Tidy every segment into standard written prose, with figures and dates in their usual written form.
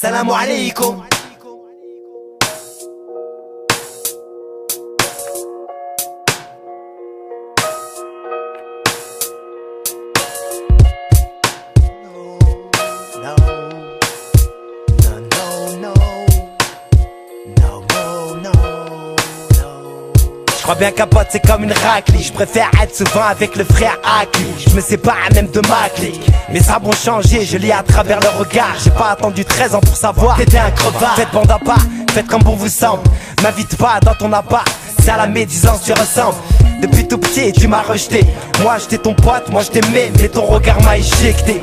Salam alaikum. Je crois bien qu'un pote c'est comme une raclée. Je préfère être souvent avec le frère Aki. Je me sépare même de ma clique. Mais ça bon changé, je lis à travers le regard. J'ai pas attendu 13 ans pour savoir t'étais un crevard. Faites bande à part, faites comme bon vous semble. M'invite pas dans ton appart, c'est à la médisance tu ressembles. Depuis tout petit tu m'as rejeté. Moi j'étais ton pote, moi je t'aimais, mais ton regard m'a éjecté.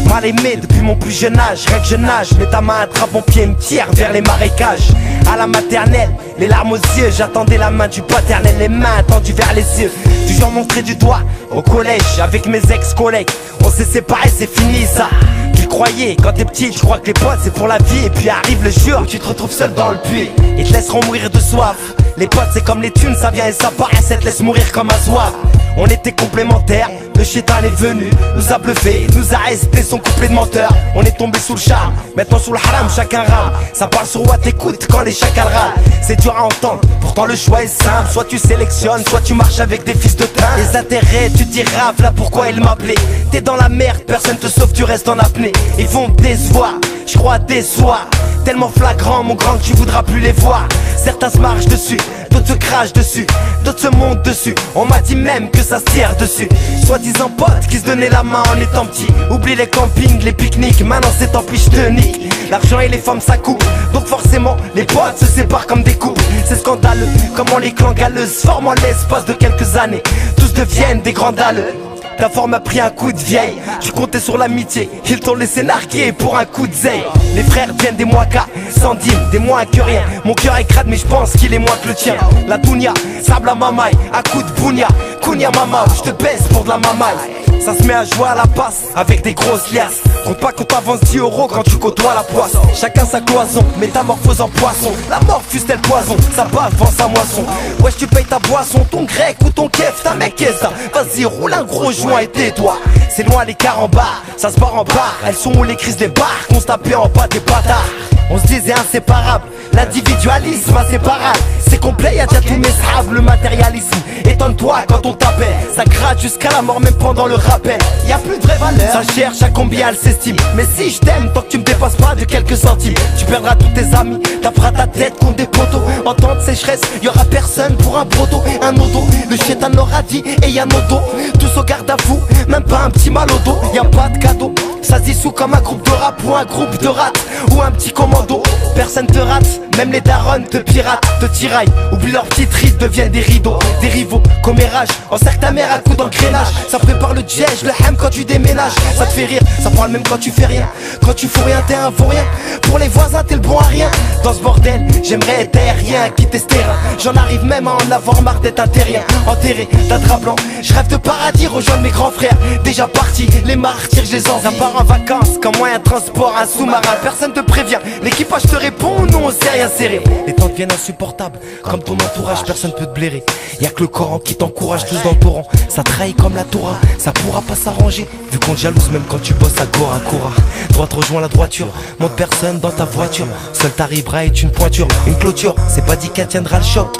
Mal aimé depuis mon plus jeune âge, rien que je nage. Mets ta main, attrape mon pied, me tire vers les marécages. À la maternelle, les larmes aux yeux, j'attendais la main du paternel, les mains tendues vers les cieux. Toujours montré du doigt, au collège, avec mes ex-collègues. On s'est séparés, c'est fini ça. Tu croyais, quand t'es petit, tu crois que les potes c'est pour la vie. Et puis arrive le jour où tu te retrouves seul dans le puits. Ils te laisseront mourir de soif. Les potes c'est comme les thunes, ça vient et ça part, et ça te laisse mourir comme un soif. On était complémentaires, le chétan est venu, nous a bluffé, nous a resté son couplet de menteur. On est tombé sous le charme, maintenant sous le haram, chacun rame. Ça parle sur what t'écoutes quand les chacals râlent. C'est dur à entendre, pourtant le choix est simple. Soit tu sélectionnes, soit tu marches avec des fils de train. Les intérêts, tu te dis rave, là pourquoi il m'appelait. T'es dans la merde, personne te sauve, tu restes en apnée. Ils vont me décevoir, je crois décevoir. Tellement flagrant mon grand que tu voudras plus les voir. Certains se marchent dessus, d'autres se crachent dessus, d'autres se montent dessus. On m'a dit même que ça se tire dessus. Soi-disant potes qui se donnaient la main en étant petits. Oublie les campings, les pique-niques, maintenant c'est tant pis je te nique. L'argent et les femmes ça coupe, donc forcément les potes se séparent comme des couples. C'est scandaleux, comment les clans galeuses forment en l'espace de quelques années. Tous deviennent des grands dalleux. Ta forme a pris un coup de vieille. Tu comptais sur l'amitié, ils t'ont laissé narguer pour un coup de zeille. Les frères viennent des moins qu'à, sans dîme, des moins que rien. Mon cœur est crade mais je pense qu'il est moins que le tien. La dounia, sable à mamaille, à coup de bounia. Kounia mama, je te baisse pour de la mamaille. Ça se met à jouer à la passe avec des grosses liasses. Compte pas qu'on t'avance 10 € quand tu côtoies la poisse. Chacun sa cloison, métamorphose en poisson. La mort fuse-t-elle poison, ça bat devant sa moisson. Wesh tu payes ta boisson, ton grec ou ton kef, ta mec qu'est-ce ça. Vas-y roule un gros joint et tais-toi. C'est loin les carambars, ça se barre en barre. Elles sont où les crises des bars, qu'on se tapait en bas des bâtards. On se disait inséparable, l'individualisme inséparable. C'est complet, y'a déjà tous mes sables, le matérialisme. Étonne-toi quand on t'appelle, ça gratte jusqu'à la mort même pendant le rappel. Y'a plus de vraie valeur, ça cherche à combien elle s'estime. Mais si je t'aime, tant que tu me dépasses pas de quelques centimes, tu perdras tous tes amis, taperas ta tête contre des poteaux. En temps de sécheresse, y'aura personne pour un proto, un auto. Le chétan l'aura dit et y'a nos dos. Tous au garde à vous, même pas un petit mal au dos. Y'a pas de cadeau, ça se dissout comme un groupe de rap ou un groupe de rats ou un petit commando. Personne te rate, même les darons te piratent, te tiraillent. Oublie leurs petites rides, deviennent des rideaux, des rivaux, commérage. Encercle ta mère à coups d'engrenage. Ça prépare le jet, le ham quand tu déménages. Ça te fait rire, ça parle même quand tu fais rien. Quand tu fous rien, t'es un vaut rien. Pour les voisins, t'es le bon à rien. Dans ce bordel, j'aimerais être aérien, quitter ce terrain. J'en arrive même à en avoir marre d'être un terrien. Enterré d'un drap blanc, je rêve de paradis, rejoindre mes grands frères. Déjà partis, les martyrs, je les envie. Ça part en vacances, comme moyen de transport, un sous-marin. Personne te prévient, l'équipage te répond, non on s'est rien serré. Les temps deviennent insupportables, comme ton entourage, personne peut te blairer. Y'a que le Coran qui t'encourage, tous dans le torrent. Ça trahit comme la Torah, ça pourra pas s'arranger. Vu qu'on te jalouse même quand tu bosses à Gora Cora. Droite rejoint la droiture, monte personne dans ta voiture. Seul t'arriveras est une pointure, une clôture. C'est pas dit qu'elle tiendra le choc.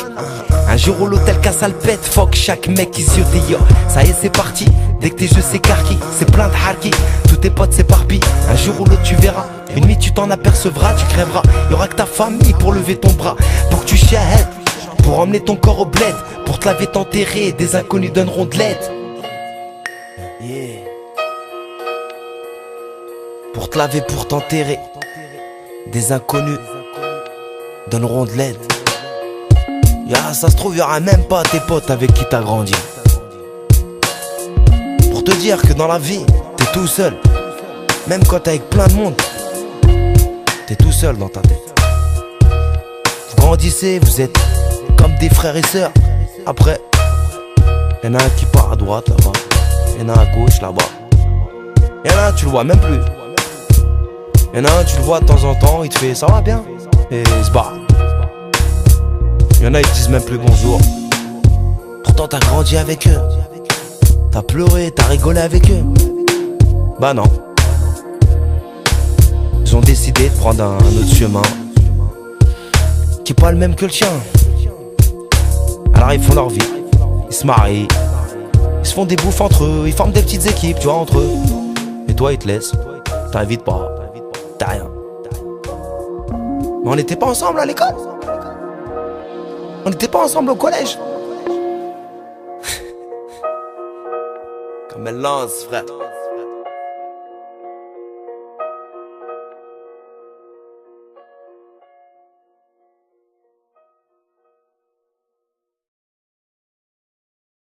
Un jour où l'hôtel casse à le pète, fuck chaque mec qui s'y yo. Ça y est c'est parti, dès que tes jeux s'écarquillent, c'est plein de harki. Tous tes potes s'éparpillent, un jour ou l'autre tu verras. Une nuit tu t'en apercevras, tu crèveras. Y'aura que ta famille pour lever ton bras, pour que tu chiahettes, pour emmener ton corps au bled, pour te laver t'enterrer, des inconnus donneront de l'aide. Yeah. Pour te laver, pour t'enterrer, des inconnus donneront de l'aide. Ça se trouve y'aura même pas tes potes avec qui t'as grandi. Pour te dire que dans la vie, t'es tout seul. Même quand t'es avec plein de monde, t'es tout seul dans ta tête. Vous grandissez, vous êtes comme des frères et sœurs. Après, y'en a un qui part à droite là-bas, y'en a un à gauche là-bas. Y'en a un tu le vois même plus. Y'en a un tu le vois de temps en temps, il te fait ça va bien et il se barre. Y'en a ils te disent même plus bonjour. Pourtant t'as grandi avec eux, t'as pleuré, t'as rigolé avec eux. Bah non. Ils ont décidé de prendre un autre chemin qui est pas le même que le tien. Alors ils font leur vie, ils se marient, ils se font des bouffes entre eux, ils forment des petites équipes, tu vois, entre eux. Et toi ils te laissent, t'invites pas, t'as rien. Mais on n'était pas ensemble à l'école. On n'était pas ensemble au collège. Comme elle lance, frère.